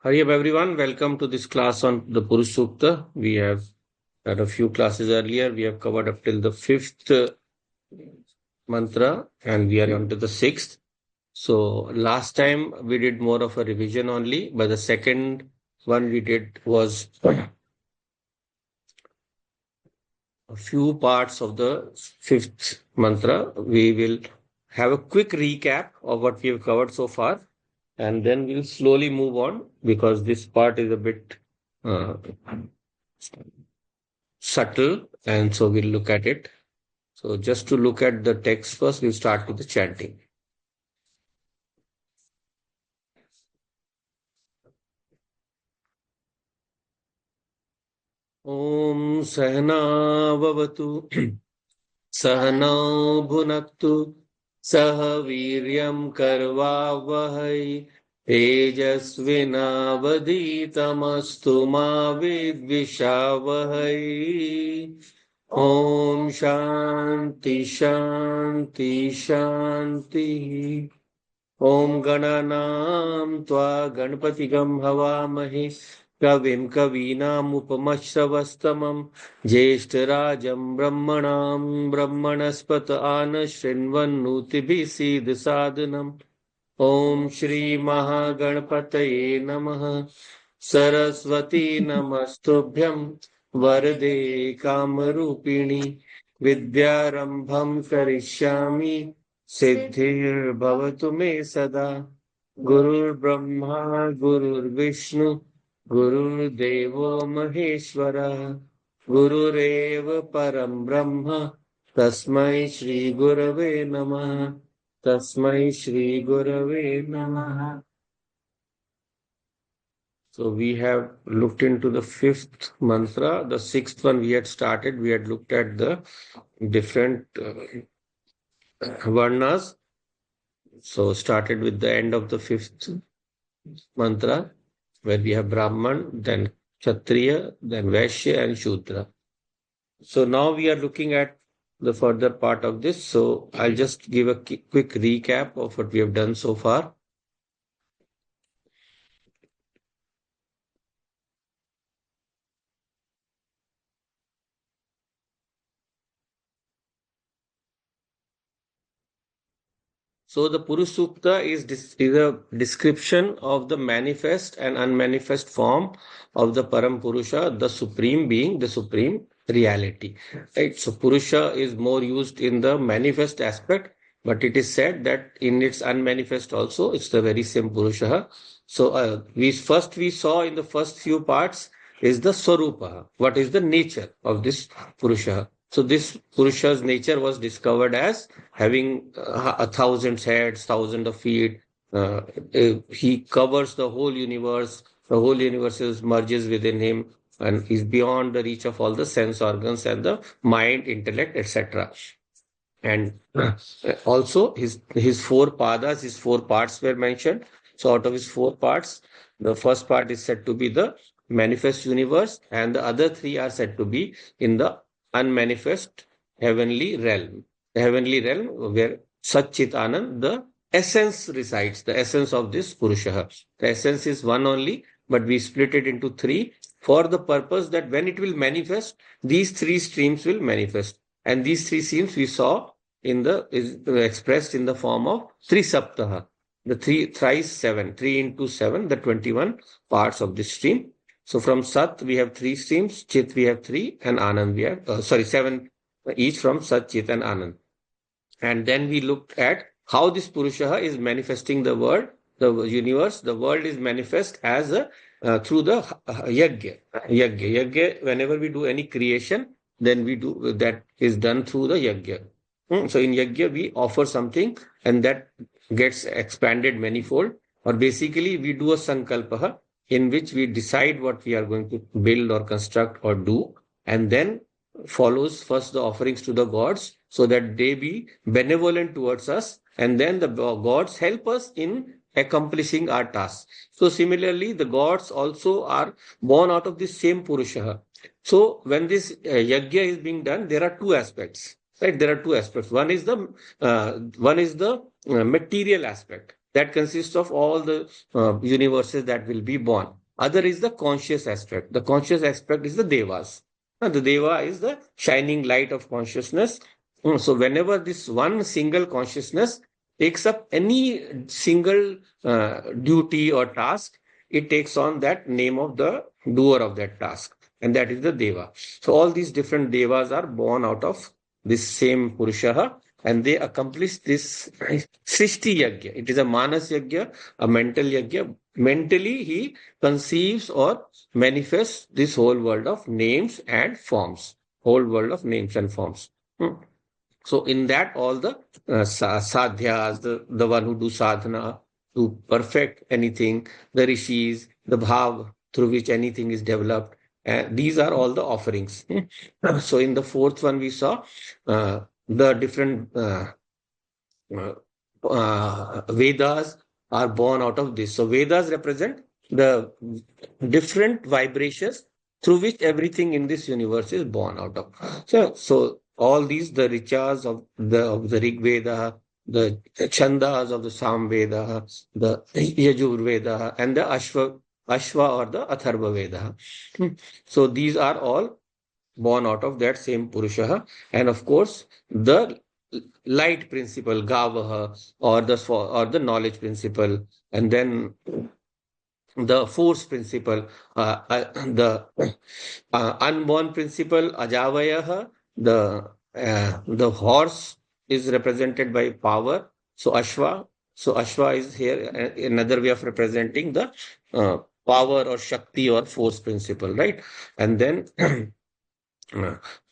Hi everyone, welcome to this class on the Purusha Sukta. We have had a few classes earlier. We have covered up till the fifth mantra and we are on to the sixth. So last time we did more of a revision only, but the second one we did was a few parts of the fifth mantra. We will have a quick recap of what we have covered so far and then we'll slowly move on because this part is a bit uh, subtle, and so we'll look at it. So just to look at the text first, we'll start with the chanting. Om Sahnavavatu Sahna Bhunaktu Sah Viryam Karvavahai Tejasvinavaditamastu Ma Vidvishavahai. Om Shanti Shanti Shanti. Om Gananam Tva Ganpatigam Havamahi Kavim Kavinam Upamashravastamam Jeshtarajam Brahmanam Brahmanaspata Anashrinvannuti Sid Sadhanam. Om Shri Mahaganpataye Namaha Saraswati Namastubhyam Varade Kamarupini Vidyarambham Karishyami Siddhir Bhavatu Me Sada Gurur Brahma Gurur Vishnu Gurur Devo Maheshwara Gurureva Param Brahma Tasmai Shri Gurave Namaha Tasmai Shri Gurave Namaha. So we have looked into the fifth mantra. The sixth one we had started. We had looked at the different varnas. So started with the end of the fifth mantra, where we have Brahman, then Kshatriya, then Vaishya and Shudra. So now we are looking at the further part of this. So I'll just give a quick recap of what we have done so far. So the Purusha Sukta is a description of the manifest and unmanifest form of the Param Purusha, the Supreme Being, the Supreme Reality. Right? So Purusha is more used in the manifest aspect, but it is said that in its unmanifest also, it's the very same Purusha. So we saw in the first few parts is the Swarupa. What is the nature of this Purusha? So this Purusha's nature was discovered as having a thousand heads, thousand of feet. He covers the whole universe. The whole universe merges within him and is beyond the reach of all the sense organs and the mind, intellect, etc. And also his four padas, his four parts were mentioned. So out of his four parts, the first part is said to be the manifest universe, and the other three are said to be in the unmanifest heavenly realm. The heavenly realm where Satchit Anand, the essence resides, the essence of this Purusha. The essence is one only, but we split it into three for the purpose that when it will manifest, these three streams will manifest. And these three streams we saw in the is expressed in the form of three saptaha, the three thrice seven, 3 into 7, the 21 parts of this stream. So from Sat we have three streams, Chit we have three, and Anand we have seven each from Sat, Chit, and Anand. And then we looked at how this Purusha is manifesting the world, the universe. The world is manifest as a through the yajna. Yajna. Whenever we do any creation, then we do that is done through the yajna. So in yajna we offer something, and that gets expanded manifold. Or basically we do a sankalpa in which we decide what we are going to build or construct or do, and then follows first the offerings to the gods so that they be benevolent towards us, and then the gods help us in accomplishing our tasks. So similarly, the gods also are born out of this same Purusha. So when this yajna is being done, there are two aspects. Right, there are two aspects. One is the material aspect. that consists of all the universes that will be born. Other is the conscious aspect. The conscious aspect is the devas. The deva is the shining light of consciousness. So whenever this one single consciousness takes up any single duty or task, it takes on that name of the doer of that task, and that is the deva. So all these different devas are born out of this same Purusha, and they accomplish this Srishti Yajna. It is a Manas Yajna, a mental Yajna. Mentally, he conceives or manifests this whole world of names and forms. Whole world of names and forms. Hmm. So in that, all the sadhyas, the one who do sadhana to perfect anything, the rishis, the bhav through which anything is developed, these are all the offerings. So in the fourth one, we saw the different uh, Vedas are born out of this. So Vedas represent the different vibrations through which everything in this universe is born out of. So all these, the riches of the Rig Veda, the chandas of the Sam Veda, the Yajur Veda, and the Ashva or the Atharva Veda. So these are all born out of that same Purusha. And of course, the light principle, Gavaha, or the knowledge principle, and then the force principle, the unborn principle, Ajavayaha, the horse is represented by power. So Ashwa is here another way of representing the power or Shakti or force principle, right? And then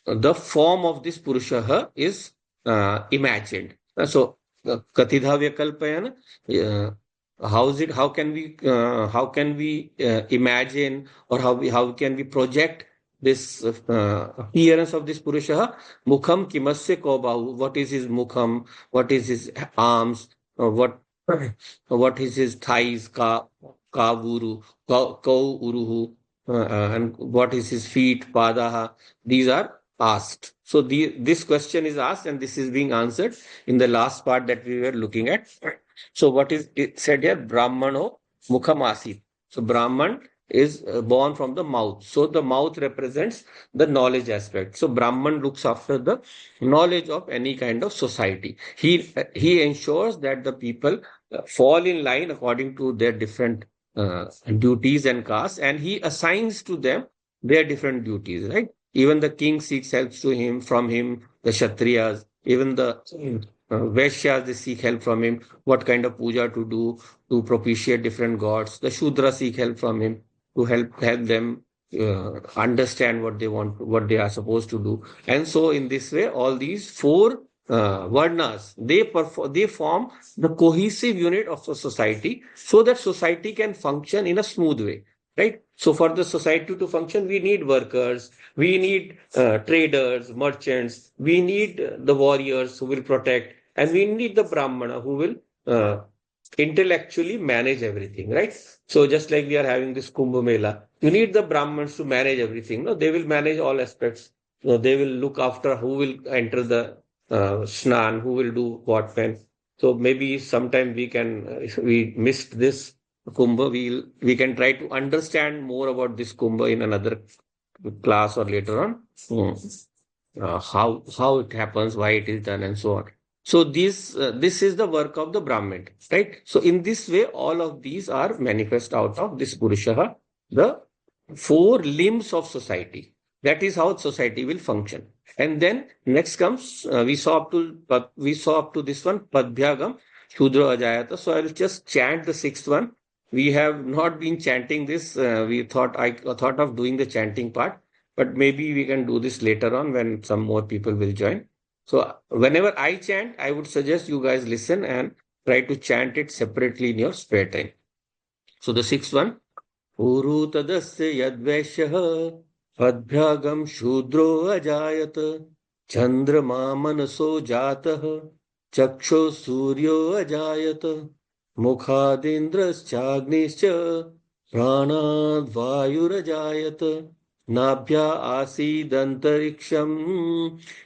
the form of this Purusha is imagined. Katidha Vyakalpayana, how can we imagine, or how can we project this appearance of this Purusha? Mukham kimasya kobahu. What is his mukham? What is his arms? What is his thighs? Kavuru, kau uruhu, and what is his feet? Padaha. These are asked. So this question is asked, and this is being answered in the last part that we were looking at. So what is it said here? Brahmano mukhamasi. So Brahman is born from the mouth. So the mouth represents the knowledge aspect. So Brahman looks after the knowledge of any kind of society. He ensures that the people fall in line according to their different duties and castes, and he assigns to them their different duties, right? Even the king seeks help from him, the Kshatriyas, even the Vaishyas, they seek help from him, what kind of puja to do to propitiate different gods. The Shudra seek help from him to help them understand what they want, what they are supposed to do. And so in this way, all these four varnas, they form the cohesive unit of the society, so that society can function in a smooth way, right? So for the society to function, we need workers, we need traders, merchants, we need the warriors who will protect, and we need the Brahmana who will intellectually manage everything, right? So just like we are having this Kumbh Mela, you need the Brahmins to manage everything. No, they will manage all aspects. No, they will look after who will enter the Snan, who will do what when. So maybe sometime if we missed this Kumbh, we can try to understand more about this Kumbh in another class or later on. How it happens, why it is done, and so on. So this is the work of the Brahmin, right? So in this way, all of these are manifest out of this Purusha, the four limbs of society. That is how society will function. And then next comes we saw up to this one Padbyagam Shudra Ajayata. So I will just chant the sixth one. We have not been chanting this. I thought of doing the chanting part, but maybe we can do this later on when some more people will join. So whenever I chant, I would suggest you guys listen and try to chant it separately in your spare time. So the sixth one, Uru tadasya yadvaishyaha padbhyagam shudro ajayat chandrama manaso jatah chaksho suryo ajayat मुखादिन्द्रश्चाग्निश्च प्राणाद्वायुरजायत नाभ्या आसीदन्तरिक्षं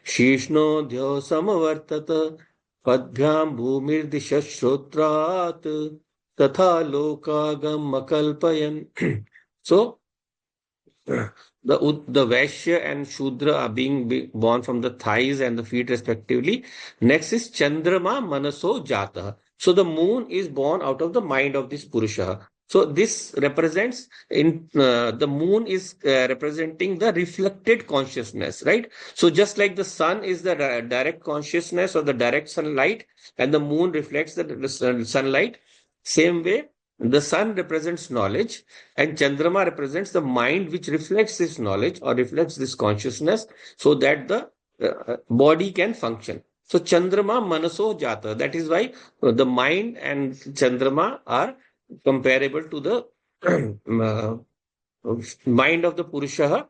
शीष्णोऽध्यो समवर्तत पद्भ्याम भूमिर्दिश श्रोत्रात तथा लोकागम अकल्पयन. So the Vaishya and Shudra are being born from the thighs and the feet respectively. Next is Chandrama Manaso Jata. So the moon is born out of the mind of this Purusha. So this represents the moon is representing the reflected consciousness, right? So just like the sun is the direct consciousness or the direct sunlight, and the moon reflects the sunlight, same way the sun represents knowledge and Chandrama represents the mind which reflects this knowledge or reflects this consciousness so that the body can function. So Chandrama Manaso Jata. That is why the mind and Chandrama are comparable to the mind of the Purusha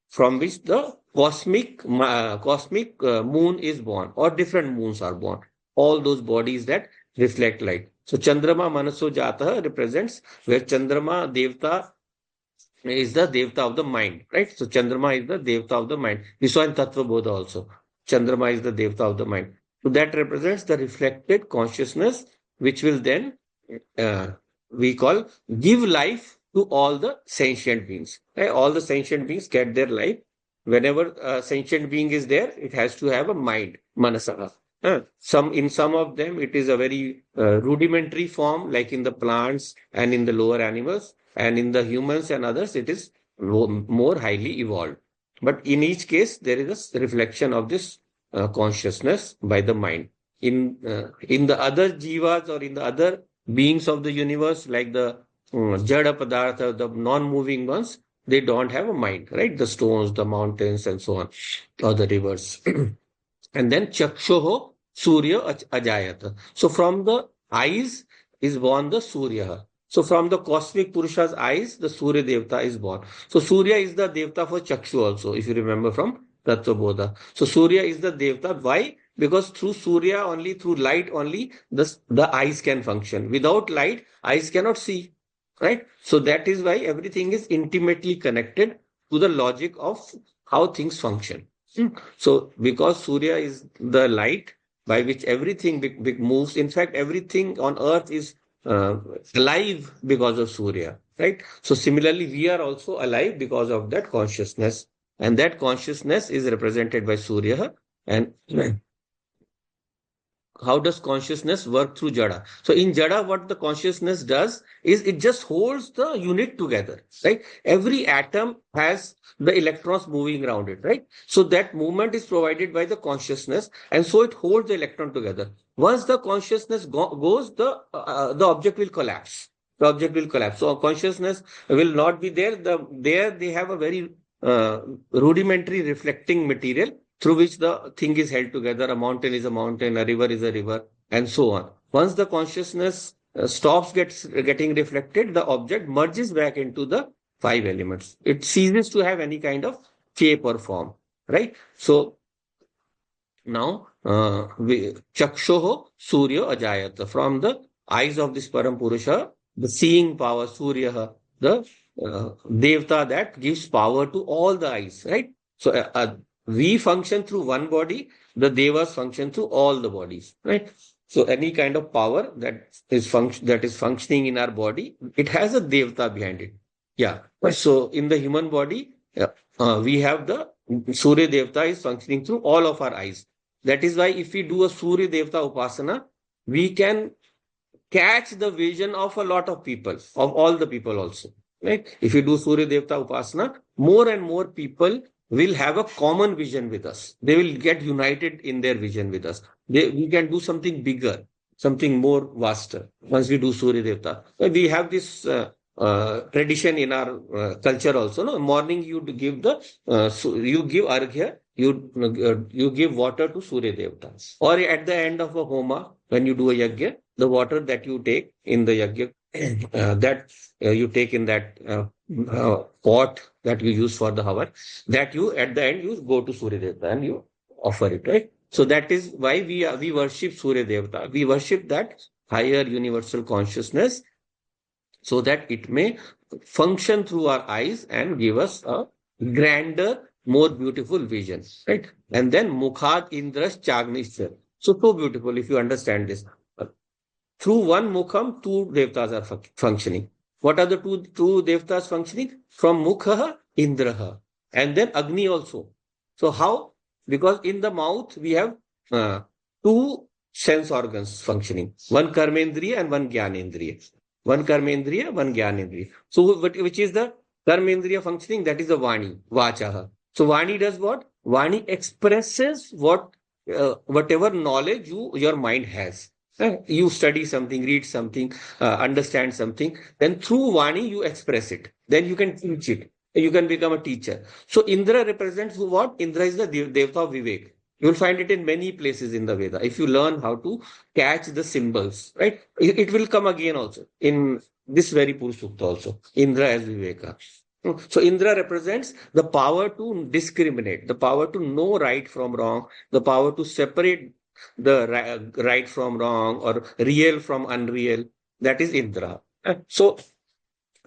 from which the cosmic moon is born or different moons are born. All those bodies that reflect light. So Chandrama Manaso Jata represents where Chandrama Devta is the Devta of the mind, right? So Chandrama is the Devta of the mind. We saw in Tattva Bodha also. Chandrama is the Devta of the mind. So that represents the reflected consciousness, which will then uh, we call give life to all the sentient beings. Right? All the sentient beings get their life. Whenever a sentient being is there, it has to have a mind, manasa. Some of them it is a very rudimentary form, like in the plants and in the lower animals, and in the humans and others, it is more highly evolved. But in each case, there is a reflection of this consciousness by the mind. In the other jivas or in the other beings of the universe, like the jada padartha, the non-moving ones, they don't have a mind, right? The stones, the mountains, and so on, or the rivers. And then chakshoho surya ajayata. So from the eyes is born the surya. So from the cosmic Purusha's eyes, the Surya Devta is born. So Surya is the Devta for Chakshu also, if you remember from Tattva Bodha. So Surya is the Devta. Why? Because through Surya only, through light only, the eyes can function. Without light, eyes cannot see. Right? So that is why everything is intimately connected to the logic of how things function. So because Surya is the light by which everything moves, in fact, everything on earth is uh, alive because of Surya, right? So similarly, we are also alive because of that consciousness, and that consciousness is represented by Surya. And how does consciousness work through jada? So in jada, what the consciousness does is it just holds the unit together, right? Every atom has the electrons moving around it, right? So that movement is provided by the consciousness, and so it holds the electron together. Once the consciousness goes, the object will collapse. The object will collapse. So consciousness will not be there. There they have a very rudimentary reflecting material through which the thing is held together. A mountain is a mountain, a river is a river, and so on. Once the consciousness stops getting reflected, the object merges back into the five elements. It ceases to have any kind of shape or form, right? So now, Chakshoho Surya Ajayata. From the eyes of this Param Purusha, the seeing power, Surya, the Devta that gives power to all the eyes, right? So we function through one body, the Devas function through all the bodies, right? So any kind of power that is functioning in our body, it has a Devta behind it. Yeah. So in the human body, we have the Surya Devta is functioning through all of our eyes. That is why if we do a Surya Devta Upasana, we can catch the vision of a lot of people, of all the people also. Right? If you do Surya Devta Upasana, more and more people will have a common vision with us. They will get united in their vision with us. We can do something bigger, something more vaster once we do Surya Devta. We have this tradition in our culture also. No, morning you give you give arghya, you give water to Surya Devta, or at the end of a homa when you do a yajna, the water that you take in the yajna that you take in that pot that you use for the havan, that you at the end you go to Surya Devta and you offer it, right? So that is why we worship Surya Devta. We worship that higher universal consciousness so that it may function through our eyes and give us a grander, more beautiful vision, right? And then Mukhad Indras Chagnishya. So beautiful if you understand this. Through one mukham, two devtas are functioning. What are the two devtas functioning? From mukha, indraha, and then agni also. So how? Because in the mouth we have uh, two sense organs functioning, one karmendriya and one jnanendriya. One karmendriya, one jnanendriya. So which is the karmendriya functioning? That is the vani, vachaha. So vani does what? Vani expresses whatever knowledge your mind has. You study something, read something, understand something, then through Vani you express it. Then you can teach it. You can become a teacher. So Indra represents what? Indra is the Devta of Vivek. You will find it in many places in the Veda. If you learn how to catch the symbols, right? It will come again also in this very Purusha Sukta also. Indra as Viveka. So Indra represents the power to discriminate, the power to know right from wrong, the power to separate the right from wrong or real from unreal. That is Indra. So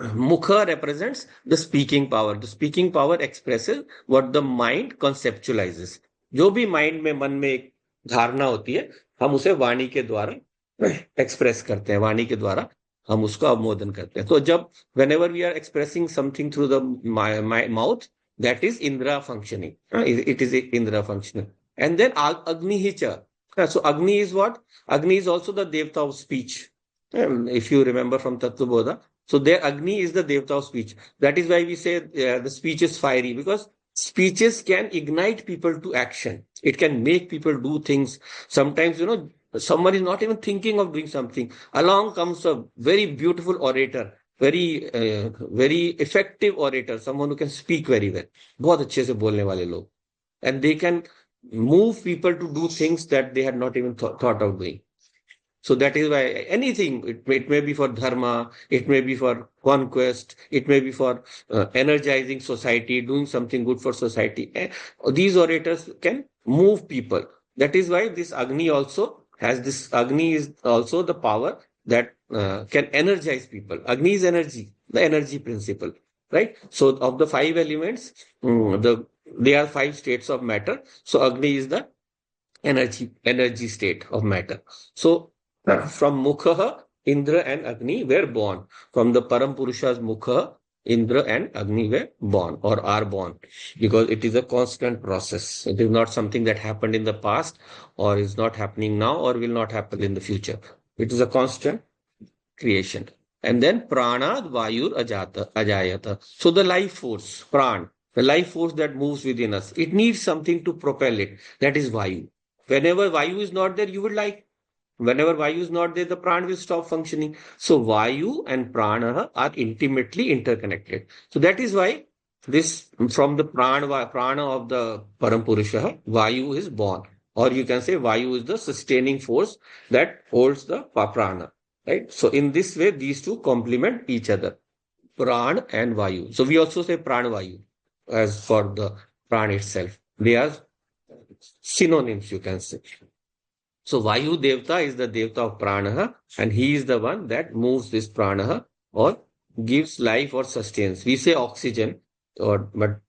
Mukha represents the speaking power. The speaking power expresses what the mind conceptualizes. जो भी mind में मन में एक धारणा होती है हम उसे वाणी के द्वारा एक्सप्रेस करते हैं वाणी के द्वारा हम उसको अवमोदन करते हैं तो जब whenever we are expressing something through the my mouth that is Indra functioning. It is Indra functioning. And then Agni Hicha. So Agni is what? Agni is also the Devta of speech. If you remember from Tattva so there Agni is the Devta of speech. That is why we say the speech is fiery because speeches can ignite people to action. It can make people do things. Sometimes, someone is not even thinking of doing something. Along comes a very beautiful orator, very effective orator, someone who can speak very well. बहुत अच्छे से बोलने वाले लोग. And they can move people to do things that they had not even thought of doing. So that is why anything, it may be for dharma, it may be for conquest, it may be for energizing society, doing something good for society. These orators can move people. That is why this Agni also has this, Agni is also the power that can energize people. Agni is energy, the energy principle, right? So of the five elements, they are five states of matter. So Agni is the energy state of matter. So from Mukha, Indra and Agni were born. From the Param Purusha's Mukha, Indra and Agni were born or are born because it is a constant process. It is not something that happened in the past or is not happening now or will not happen in the future. It is a constant creation. And then Prana Vayur Ajayata. So the life force, Pran, the life force that moves within us, it needs something to propel it. That is Vayu. Whenever Vayu is not there, you would like. Whenever Vayu is not there, the Prana will stop functioning. So Vayu and Prana are intimately interconnected. So that is why this from the prana of the Parampurusha, Vayu is born. Or you can say Vayu is the sustaining force that holds the prana. Right? So in this way, these two complement each other. Pran and Vayu. So we also say Pran Vayu as for the Pran itself. They are synonyms, you can say. So Vayu Devta is the Devta of Prana, and he is the one that moves this Prana or gives life or sustains. We say oxygen, but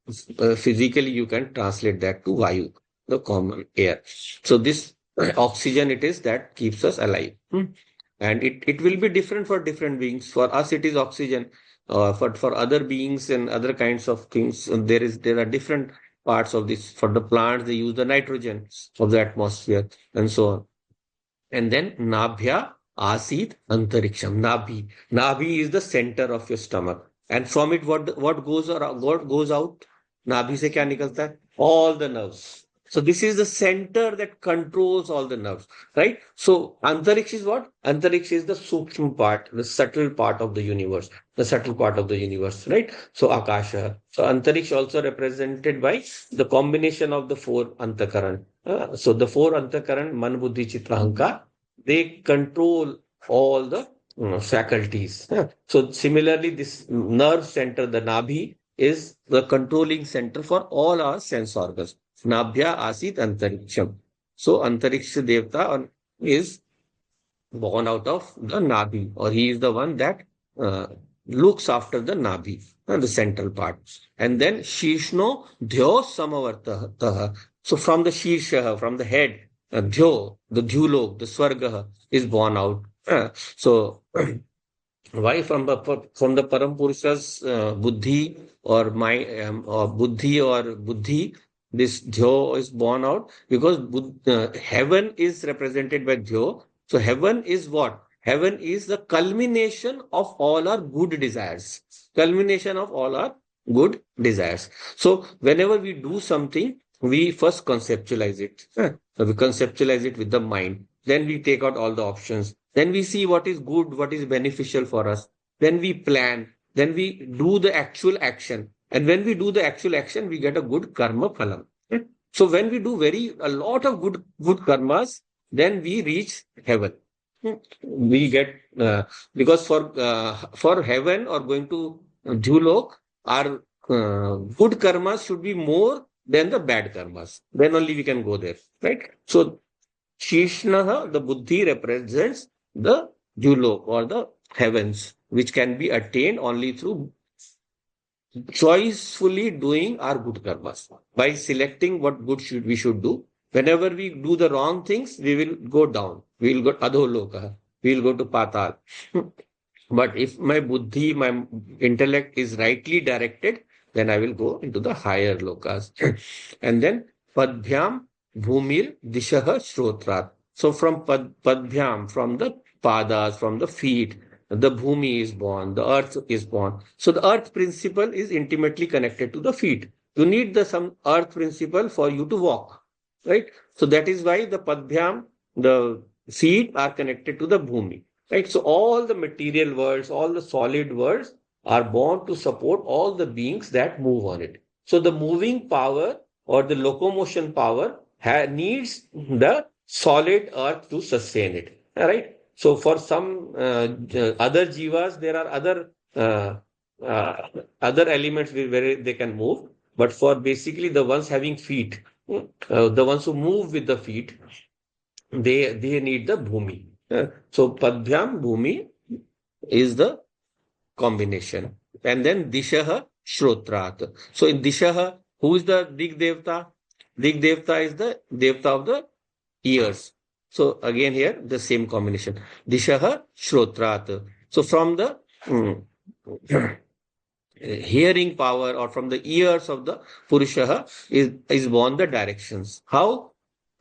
physically you can translate that to Vayu, the common air. So this oxygen it is that keeps us alive. And it will be different for different beings. For us, it is oxygen. For other beings and other kinds of things, there are different parts of this. For the plants, they use the nitrogen of the atmosphere and so on. And then Nabhya Asit Antariksham. Nabhi is the center of your stomach. And from it, what goes out? Nabhi se kya nikalta hai? All the nerves. So this is the center that controls all the nerves, right? So Antariksha is what? Antariksha is the sukshma part, the subtle part of the universe, right? So Akasha. So Antariksha also represented by the combination of the four Antakaran. So the four Antakaran, Man, Buddhi, Chitta, Ahankar, they control all the faculties. So similarly, this nerve center, the Nabhi, is the controlling center for all our sense organs. Nabhya Asit Antariksham. So Antariksha Devta is born out of the Nabhi, or he is the one that looks after the Nabhi, the central part. And then Shishno Dhyo Samavartaha. So from the Shirsha, from the head, Dhyo, the Dhyulok, the Swarga is born out. So why from the Param Purusha's buddhi or buddhi or buddhi, this dhyo is born out because heaven is represented by dhyo. So heaven is what? Heaven is the culmination of all our good desires. Culmination of all our good desires. So whenever we do something, we first conceptualize it. So we conceptualize it with the mind. Then we take out all the options. Then we see what is good, what is beneficial for us. Then we plan. Then we do the actual action. And when we do the actual action, we get a good karma phalam. So when we do a lot of good karmas, then we reach heaven. We get because for heaven or going to Dhulok, our good karmas should be more than the bad karmas. Then only we can go there, right? So Shishnaha, the buddhi represents the Dhulok or the heavens, which can be attained only through choicefully doing our good karmas by selecting what good we should do. Whenever we do the wrong things, we will go down. We will go adholoka. We will go to patal. But if my buddhi, my intellect is rightly directed, then I will go into the higher lokas. And then padbhyam bhumir dishaha shrotrat. So from padbhyam, from the padas, from the feet, the bhumi is born, the earth is born. So the earth principle is intimately connected to the feet. You need some earth principle for you to walk, right? So that is why the padbhyam, the feet are connected to the bhumi, right? So all the material worlds, all the solid worlds are born to support all the beings that move on it. So the moving power or the locomotion power needs the solid earth to sustain it, all right? So for some other jivas, there are uh, other elements where they can move. But for basically the ones having feet, the ones who move with the feet, they need the bhumi. So padbhyam bhumi is the combination. And then dishaha shrotrat. So in dishaha, who is the dig devta? Dig devta is the devta of the ears. So again here the same combination. Dishaha shrotrat. So from the hearing power or from the ears of the Purusha is born the directions. How?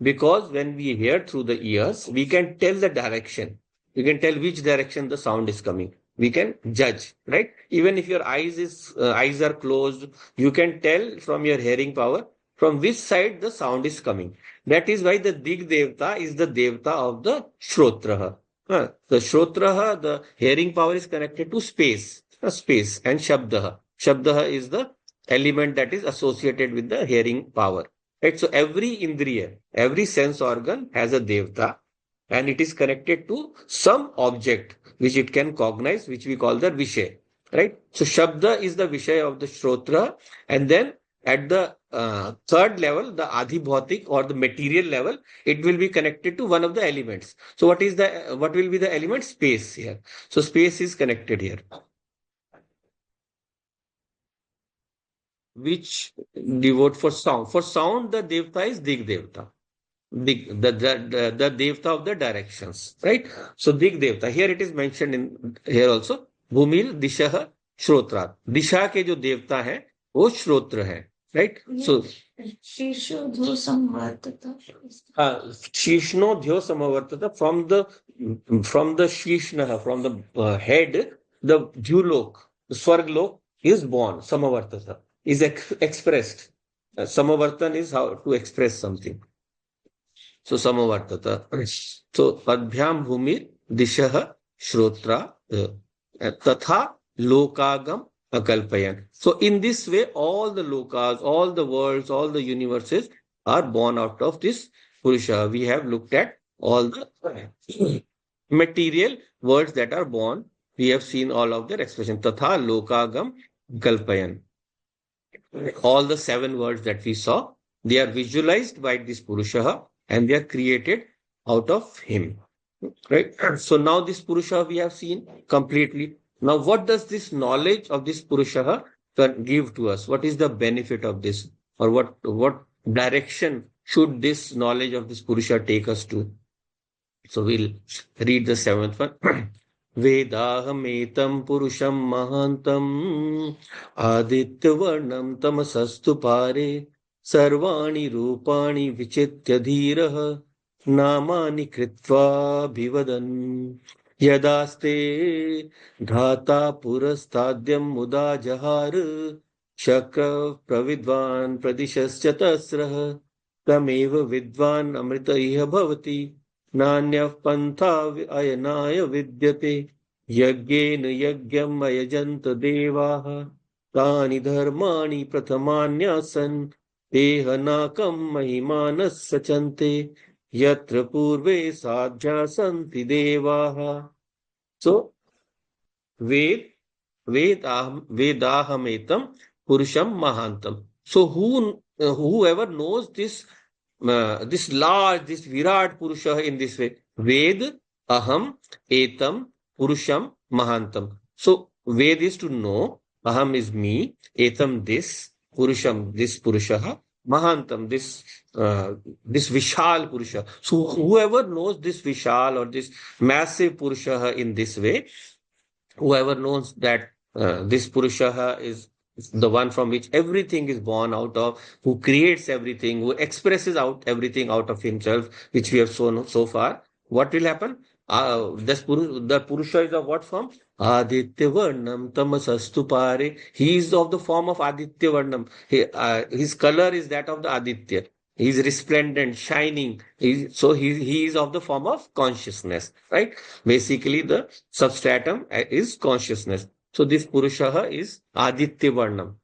Because when we hear through the ears, we can tell the direction. We can tell which direction the sound is coming. We can judge, right? Even if your eyes are closed, you can tell from your hearing power from which side the sound is coming. That is why the Dig Devta is the Devta of the Shrotraha. The Shrotraha, the hearing power is connected to space and Shabdaha. Shabdaha is the element that is associated with the hearing power. Right? So every indriya, every sense organ has a devta and it is connected to some object which it can cognize, which we call the vishay. Right? So Shabda is the vishay of the Shrotra, and then at the third level, the adhibhautik or the material level, it will be connected to one of the elements. So what will be the element? Space here. So space is connected here. Which devote for sound. For sound, the devta is Dig Devta. The devta of the directions, right? So Dig Devta. Here it is mentioned in here also. Bhumil Dishaha Shrotra. Disha के जो देवता हैं वो श्रोत्र हैं, right? So शीर्षो ध्यो संवर्तता. Shishno Dhyo Samavartata from the Shishnaha, from the head, the Dhyulok, the Swarglok is born, Samavartata, is expressed. Samavartan is how to express something. So Samavartata. So Padbhyam Bhumir Dishaha Shrotra Tatha Lokagam Akalpayan. So in this way, all the lokas, all the worlds, all the universes are born out of this Purusha. We have looked at all the material worlds that are born. We have seen all of their expression. Tatha Lokagam Kalpayan. All the 7 worlds that we saw, they are visualized by this Purusha and they are created out of him. Right? So now this Purusha we have seen completely. Now what does this knowledge of this Purusha give to us? What is the benefit of this? Or what direction should this knowledge of this Purusha take us to? So we'll read the seventh one. Vedahametam Purusham Mahantam Adityavarnam Tamasastu Pare Sarvani Rupani Vichitya Dhiraha Namani Kritva Bhivadan Yadaste Dhata Purastadyam Muda Jahar Shakra Pravidvan Pradishaschatasrah Tameva Vidvan Amrita Iha Bhavati नान्यः पन्था अयनाय विद्यते यज्ञेन यज्ञम् अयजन्त देवाः तानि धर्माणि प्रथमान्यासन् Teh नाकम् महिमानः सचन्ते यत्र पूर्वे साध्या सन्ति देवाः. So, Ved, Vedahametam Purusham Mahantam. So, whoever knows this large, this Virat Purusha in this way. Ved, Aham, Etam, Purusham, Mahantam. So, Ved is to know, Aham is me, Etam this, Purusham, this Purusha, Mahantam, this Vishal Purusha. So, whoever knows this Vishal or this massive Purusha in this way, whoever knows that this Purusha is the one from which everything is born out of, who creates everything, who expresses out everything out of himself, which we have shown so far, what will happen? The Purusha is of what form? Aditya Varnam Tamasastu Pare. He is of the form of Aditya Varnam. His color is that of the Aditya. He is resplendent, shining. He is of the form of consciousness, right? Basically, the substratum is consciousness. So this Purusha is Aditya Varnam,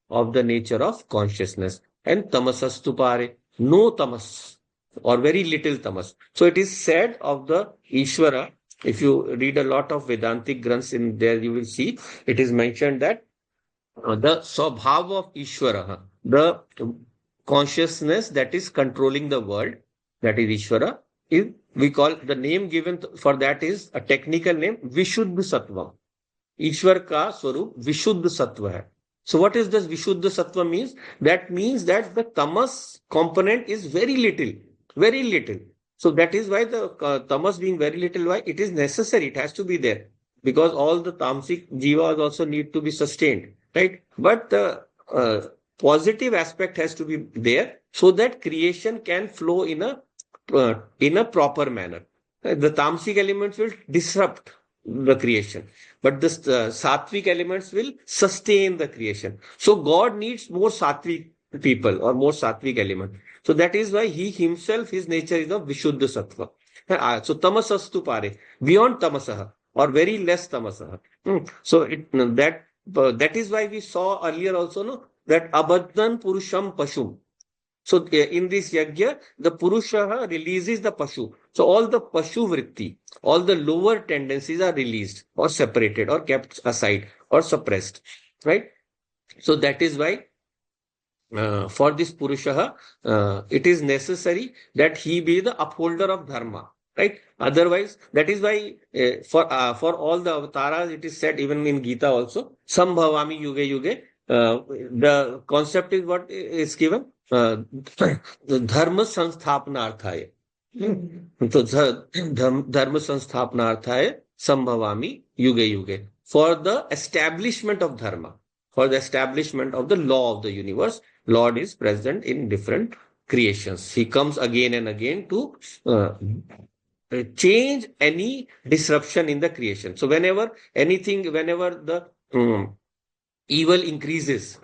of the nature of consciousness. And Tamasastu Pare, no tamas, or very little tamas. So it is said of the Ishvara. If you read a lot of Vedantic Granths in there, you will see it is mentioned that the Swabhava of Ishvara, the consciousness that is controlling the world, that is Ishvara, is, we call the name given for that is a technical name, Vishuddha Sattva. ईश्वर का स्वरूप विशुद्ध सत्व है. So what is this Vishuddha Sattva means? That means that the tamas component is very little, very little. So that is why the tamas being very little, why it is necessary, it has to be there, because all the tamasic jivas also need to be sustained, right? But the positive aspect has to be there so that creation can flow in a proper manner. The tamasic elements will disrupt the creation, but the sattvic elements will sustain the creation. So God needs more sattvic people or more sattvic element. So that is why he himself, his nature is of Vishuddha Sattva. So tamasastu pare, beyond tamasaha or very less tamasaha. So that is why we saw earlier also, no, that abaddan purusham pashum. So in this yajna, the Purusha releases the Pashu. So all the Pashu vritti, all the lower tendencies are released or separated or kept aside or suppressed, right? So that is why for this Purusha, it is necessary that he be the upholder of Dharma, right? Otherwise, that is why for all the avatars, it is said even in Gita also, Sambhavami Yuge Yuge, the concept is what is given. धर्म संस्थापनार्थाय तो धर्म संस्थापनार्थाय संभवामि युगे युगे, for the establishment of dharma, for the establishment of the law of the universe. Lord is present in different creations. He comes again and again to change any disruption in the creation. So whenever the evil increases,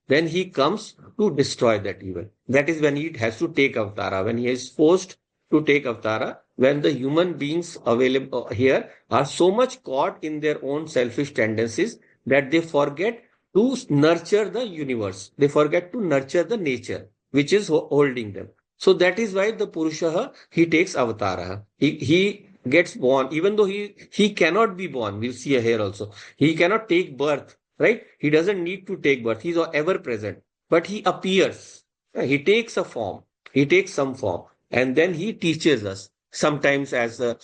then he comes to destroy that evil. That is when he has to take avatara, when he is forced to take avatara, when the human beings available here are so much caught in their own selfish tendencies that they forget to nurture the universe. They forget to nurture the nature which is holding them. So that is why the Purusha, he takes avatara. He gets born, even though he cannot be born. We'll see here also. He cannot take birth. Right? He doesn't need to take birth. He's ever present. But he appears. He takes a form. He takes some form. And then he teaches us. Sometimes as a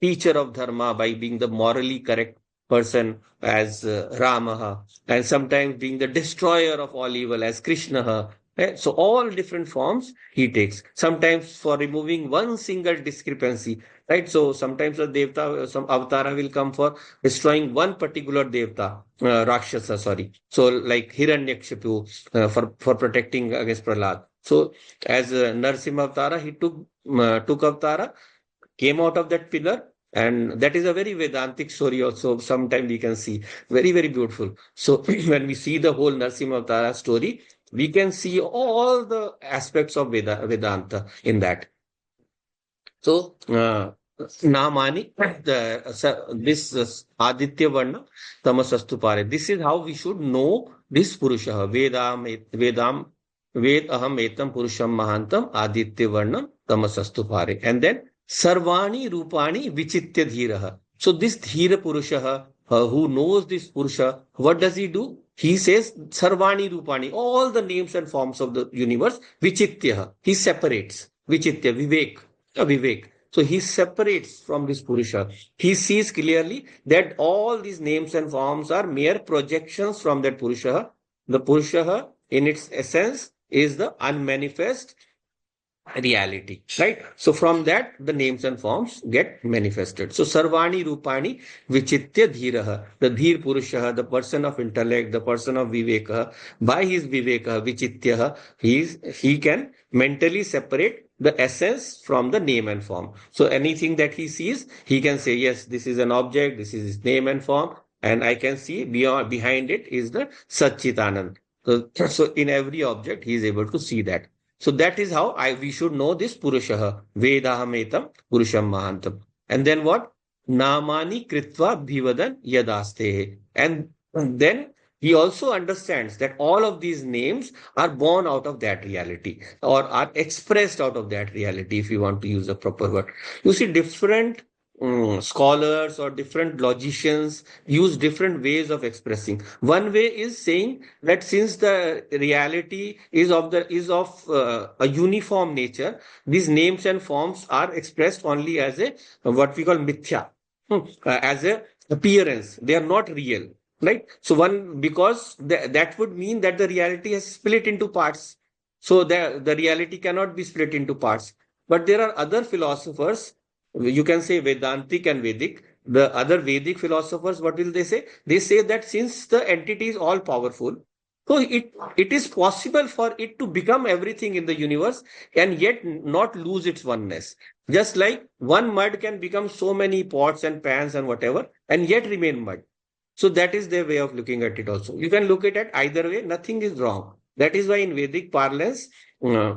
teacher of dharma by being the morally correct person as Ramaha. And sometimes being the destroyer of all evil as Krishna. So all different forms he takes. Sometimes for removing one single discrepancy, right? So sometimes a devta, some avatara will come for destroying one particular devta, Rakshasa, sorry. So like Hiranyakshipu for protecting against Prahlad. So as Narsimha Avatara, he took Avatara, came out of that pillar, and that is a very Vedantic story also. Sometimes we can see very, very beautiful. So when we see the whole Narsimha Avatara story, we can see all the aspects of Vedanta in that. So, Namani, this Aditya Varna, Tamasastu Pare. This is how we should know this Purusha. Ved Aham Etam Purusham Mahantam Aditya Varnam Tamasastu Pare. And then Sarvani Rupani Vichitya Dhiraha. So, this Dhira Purusha, who knows this Purusha, what does he do? He says Sarvani Rupani, all the names and forms of the universe, Vichitya. He separates. Vichitya, Vivek. So he separates from this Purusha. He sees clearly that all these names and forms are mere projections from that Purusha. The Purusha, in its essence, is the unmanifest reality, right? So from that, the names and forms get manifested. So Sarvani Rupani Vichitya Dhiraha, the Dhir Purusha, the person of intellect, the person of Viveka, by his Viveka, Vichitya, he can mentally separate the essence from the name and form. So anything that he sees, he can say, yes, this is an object, this is his name and form, and I can see behind it is the Satchitanand. So in every object, he is able to see that. So that is how we should know this Purusha. Vedahametam Purusham Mahantam. And then what? Namani Kritva Bhivadan Yadaste. And then he also understands that all of these names are born out of that reality or are expressed out of that reality, if you want to use a proper word. You see, different scholars or different logicians use different ways of expressing. One way is saying that since the reality is of a uniform nature, these names and forms are expressed only as a what we call mithya, as a appearance. They are not real, right? So one, because that would mean that the reality has split into parts. So the reality cannot be split into parts. But there are other philosophers, you can say Vedantic and Vedic. The other Vedic philosophers, what will they say? They say that since the entity is all powerful, so it is possible for it to become everything in the universe and yet not lose its oneness. Just like one mud can become so many pots and pans and whatever, and yet remain mud. So that is their way of looking at it also. You can look at it either way, nothing is wrong. That is why in Vedic parlance, uh,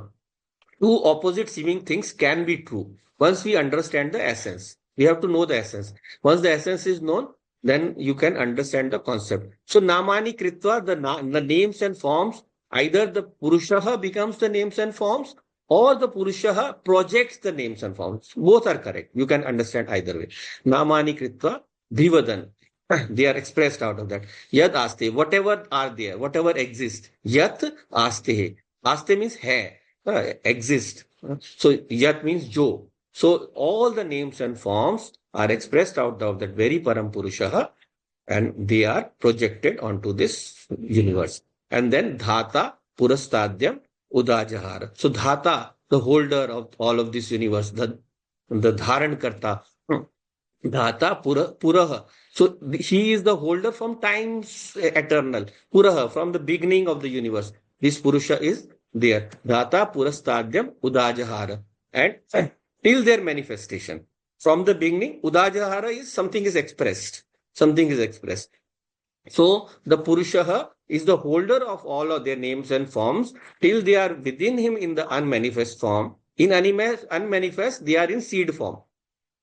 two opposite seeming things can be true once we understand the essence. We have to know the essence. Once the essence is known, then you can understand the concept. So Namani Kritva, the names and forms, either the Purusha becomes the names and forms or the Purusha projects the names and forms. Both are correct. You can understand either way. Namani Kritva, Bhivadan. They are expressed out of that. Yad aste, whatever are there, whatever exists. Yat aste. Aste means hai, exist. So yat means jo. So all the names and forms are expressed out of that very Param Purusha, and they are projected onto this universe. And then Dhata Purastadyam Udajahara. So Dhata, the holder of all of this universe, the Dharan Karta, Dhata Puraha. So he is the holder from times eternal. Puraha, from the beginning of the universe. This Purusha is there. Dhata Purastadyam Udajahara. And till their manifestation. From the beginning, Udajahara is something is expressed. Something is expressed. So the Purusha is the holder of all of their names and forms till they are within him in the unmanifest form. In unmanifest, they are in seed form.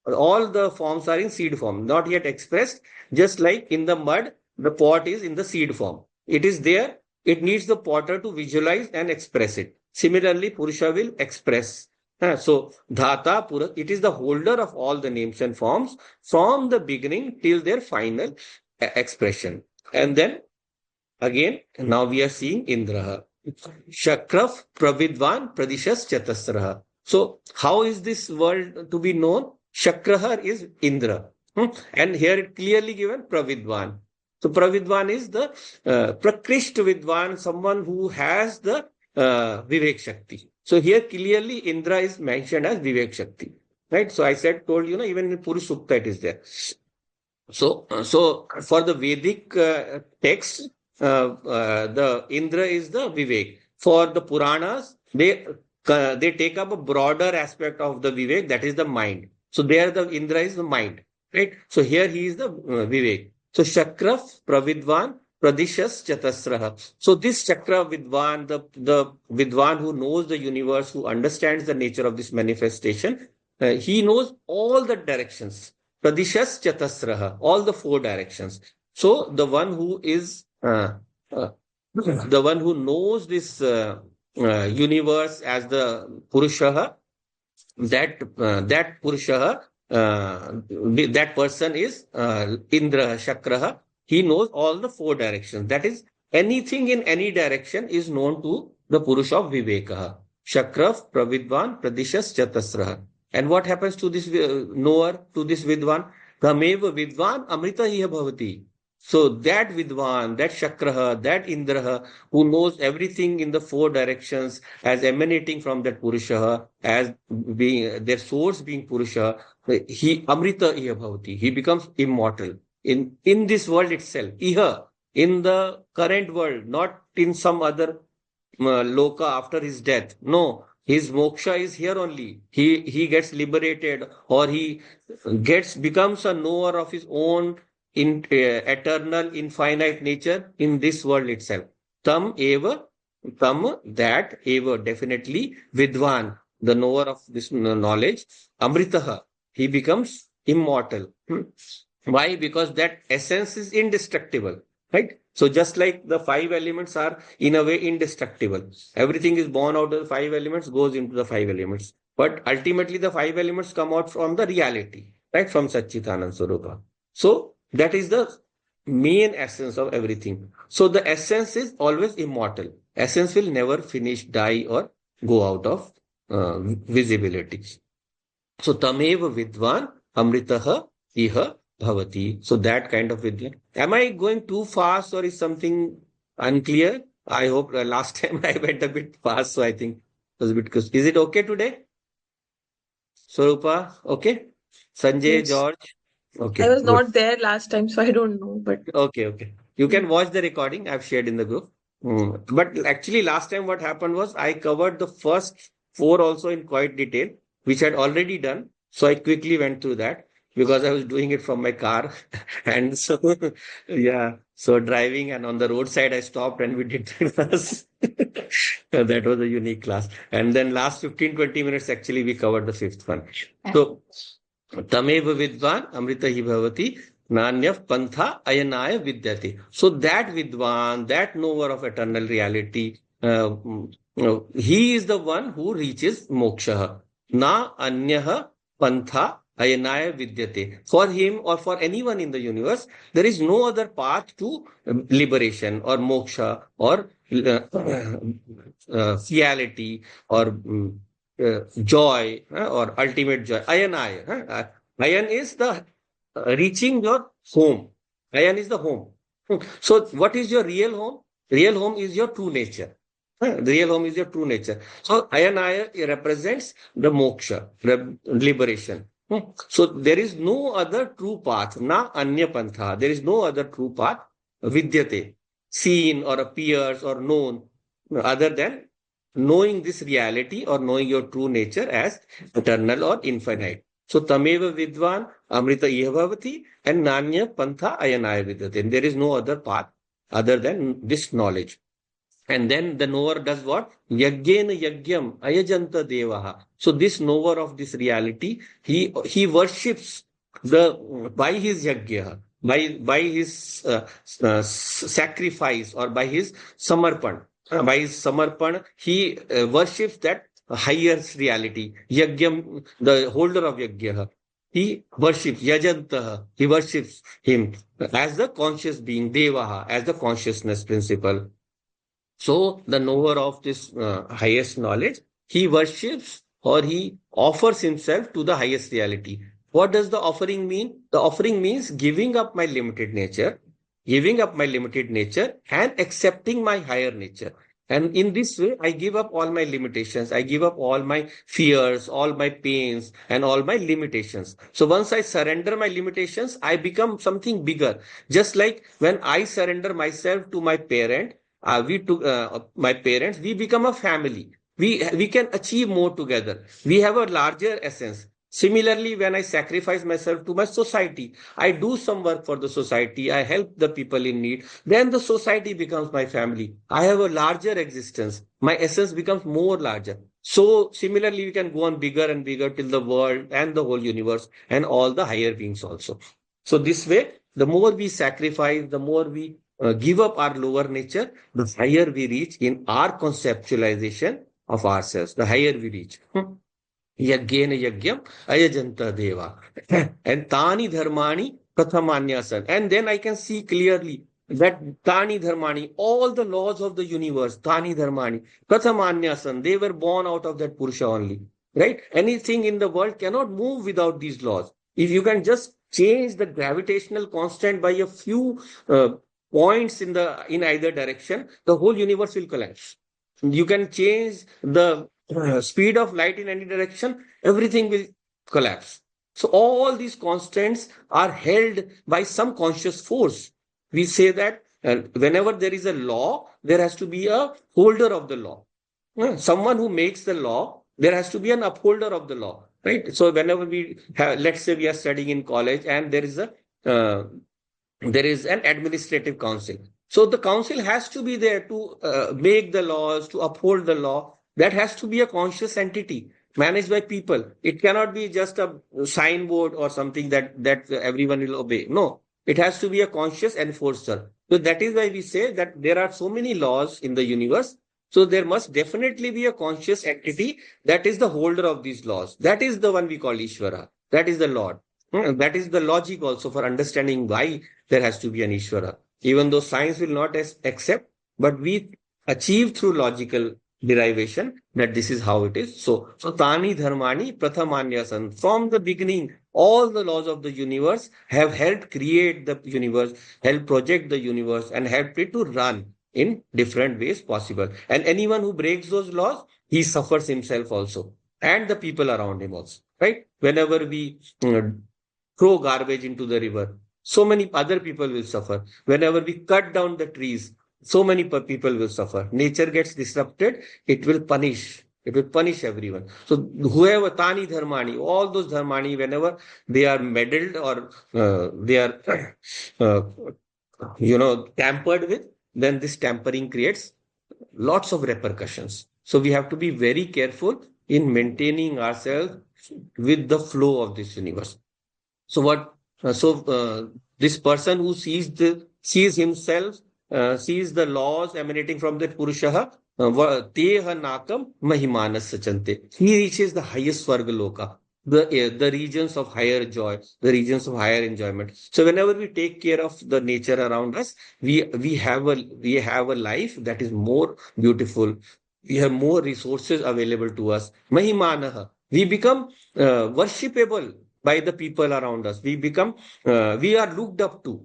All the forms are in seed form, not yet expressed. Just like in the mud, the pot is in the seed form. It is there. It needs the potter to visualize and express it. Similarly, Purusha will express. So, Dhata, Pura, it is the holder of all the names and forms from the beginning till their final expression. And then again, now we are seeing Indraha. Shakraf Pravidvan Pradishas Chatasraha. So, how is this world to be known? Shakraha is Indra. And here it clearly given Pravidvan. So Pravidvan is the Prakrisht Vidvan, someone who has the Vivek Shakti. So here clearly Indra is mentioned as Vivek Shakti, right? So I told you, even in Purusha Sukta it is there. So for the Vedic text, the Indra is the Vivek. For the Puranas, they take up a broader aspect of the Vivek, that is the mind. So there the Indra is the mind, right? So here he is the Vivek. So Shakraf, Pravidvan, Pradishas, Chatasraha. So this Chakra Vidwan, the Vidwan who knows the universe, who understands the nature of this manifestation, he knows all the directions. Pradishas Chatasraha, all the four directions. So the one who is the one who knows this universe as the Purusha, that Purusha, that person is Indra Shakraha. He knows all the four directions. That is, anything in any direction is known to the Purusha of Vivekaha. Shakrav, Pravidvan, Pradishas, Chatasraha. And what happens to this knower, to this Vidwan? Tameva Vidvan Amrita Hiya Bhavati. So that Vidwan, that Shakraha, that Indraha, who knows everything in the four directions as emanating from that Purusha, as being their source being Purusha, he Amrita Iha Bhavati. He becomes immortal in this world itself. Iha, in the current world, not in some other loka after his death. No, his moksha is here only. He gets liberated, or he becomes a knower of his own eternal, infinite nature in this world itself. Tam eva, tam, that eva, definitely Vidwan, the knower of this knowledge, Amritaha, he becomes immortal. Why? Because that essence is indestructible, right? So just like the five elements are in a way indestructible, everything is born out of the five elements, goes into the five elements. But ultimately, the five elements come out from the reality, right? From Satchitanand Swarupa. So that is the main essence of everything. So the essence is always immortal. Essence will never finish, die, or go out of visibility. So tameva vidvan amritaha iha bhavati. So that kind of vidya. Am I going too fast, or is something unclear? I hope last time I went a bit fast, so I think it was a bit. Is it okay today? Swarupa, okay? Sanjay, Yes. George, I okay, was good. not there last time, so I don't know. But Okay, okay. You mm, can watch the recording I've shared in the group. But actually, last time what happened was I covered the first four also in quite detail, which I'd already done. So I quickly went through that because I was doing it from my car. And so, yeah, so driving, and on the roadside, I stopped and we did that class. That was a unique class. And then last 15-20 minutes, actually, we covered the fifth one. So, Tamev Vidvan Amrita hi bhavati Nanyav Pantha Ayanaya Vidyati. So that Vidvan, that knower of eternal reality, he is the one who reaches moksha. Na Anyaha Pantha Ayanaya Vidyate. For him or for anyone in the universe, there is no other path to liberation or moksha or reality or joy or ultimate joy. Ayanaya. Ayan is the reaching your home. Ayan is the home. So, what is your real home? Real home is your true nature. The real home is your true nature. So, Ayanaya represents the moksha, the liberation. So, there is no other true path. Na anya pantha. There is no other true path. Vidyate. Seen or appears or known other than knowing this reality or knowing your true nature as eternal or infinite. So tameva vidvan amrita ihavavati and nanya pantha ayanaya vidyate. And there is no other path other than this knowledge. And then the knower does what? Yagyena yagyam ayajanta devaha. So this knower of this reality, he worships by his yagya, by his sacrifice, or by his samarpan. By his samarpan, he worships that highest reality. Yagyam, the holder of yagya. He worships Yajanta, he worships him as the conscious being, Devaha, as the consciousness principle. So the knower of this highest knowledge, he worships or he offers himself to the highest reality. What does the offering mean? The offering means giving up my limited nature and accepting my higher nature. And in this way, I give up all my limitations. I give up all my fears, all my pains, and all my limitations. So once I surrender my limitations, I become something bigger. Just like when I surrender myself to my parent, we took my parents, we become a family. We can achieve more together. We have a larger essence. Similarly, when I sacrifice myself to my society, I do some work for the society. I help the people in need. Then the society becomes my family. I have a larger existence. My essence becomes more larger. So similarly, we can go on bigger and bigger till the world and the whole universe and all the higher beings also. So this way, the more we sacrifice, the more we give up our lower nature, the higher we reach in our conceptualization of ourselves, the higher we reach. Yajnena yajnam ayajanta deva. And tani dharmani prathamanyasan. And then I can see clearly that tani dharmani, all the laws of the universe, tani dharmani, prathamanyasan, they were born out of that Purusha only. Right? Anything in the world cannot move without these laws. If you can just change the gravitational constant by a few points in either direction, the whole universe will collapse. You can change the speed of light in any direction, everything will collapse. So all these constants are held by some conscious force. We say that whenever there is a law, there has to be a holder of the law. Someone who makes the law, there has to be an upholder of the law, right? So whenever we have, let's say we are studying in college and uh, there is an administrative council. So the council has to be there to make the laws, to uphold the law. That has to be a conscious entity managed by people. It cannot be just a signboard or something that everyone will obey. No, it has to be a conscious enforcer. So that is why we say that there are so many laws in the universe. So there must definitely be a conscious entity that is the holder of these laws. That is the one we call Ishvara. That is the Lord. That is the logic also for understanding why there has to be an Ishvara. Even though science will not accept, but we achieve through logical derivation that this is how it is. So Tani Dharmani Prathamanyasan. From the beginning, all the laws of the universe have helped create the universe, helped project the universe, and helped it to run in different ways possible. And anyone who breaks those laws, he suffers himself also, and the people around him also. Right? Whenever we throw garbage into the river, so many other people will suffer. Whenever we cut down the trees, so many people will suffer. Nature gets disrupted, it will punish. It will punish everyone. So whoever Tani Dharmani, all those Dharmani, whenever they are meddled or they are uh, tampered with, then this tampering creates lots of repercussions. So we have to be very careful in maintaining ourselves with the flow of this universe. So what? This person who sees himself, sees the laws emanating from that Purusha, teha nakam mahimanas sachante. He reaches the highest Swarga loka, the regions of higher joy, the regions of higher enjoyment. So whenever we take care of the nature around us, we have a life that is more beautiful. We have more resources available to us. Mahimanaha. We become worshipable by the people around us. We are looked up to.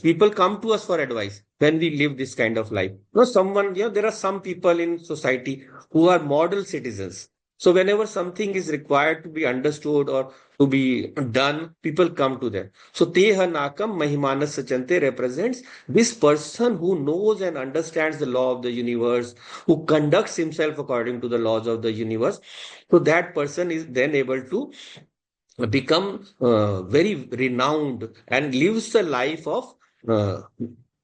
People come to us for advice when we live this kind of life. There are some people in society who are model citizens. So whenever something is required to be understood or to be done, people come to them. So Teha Nakam Mahimanas Sachante represents this person who knows and understands the law of the universe, who conducts himself according to the laws of the universe. So that person is then able to become very renowned and lives the life of uh,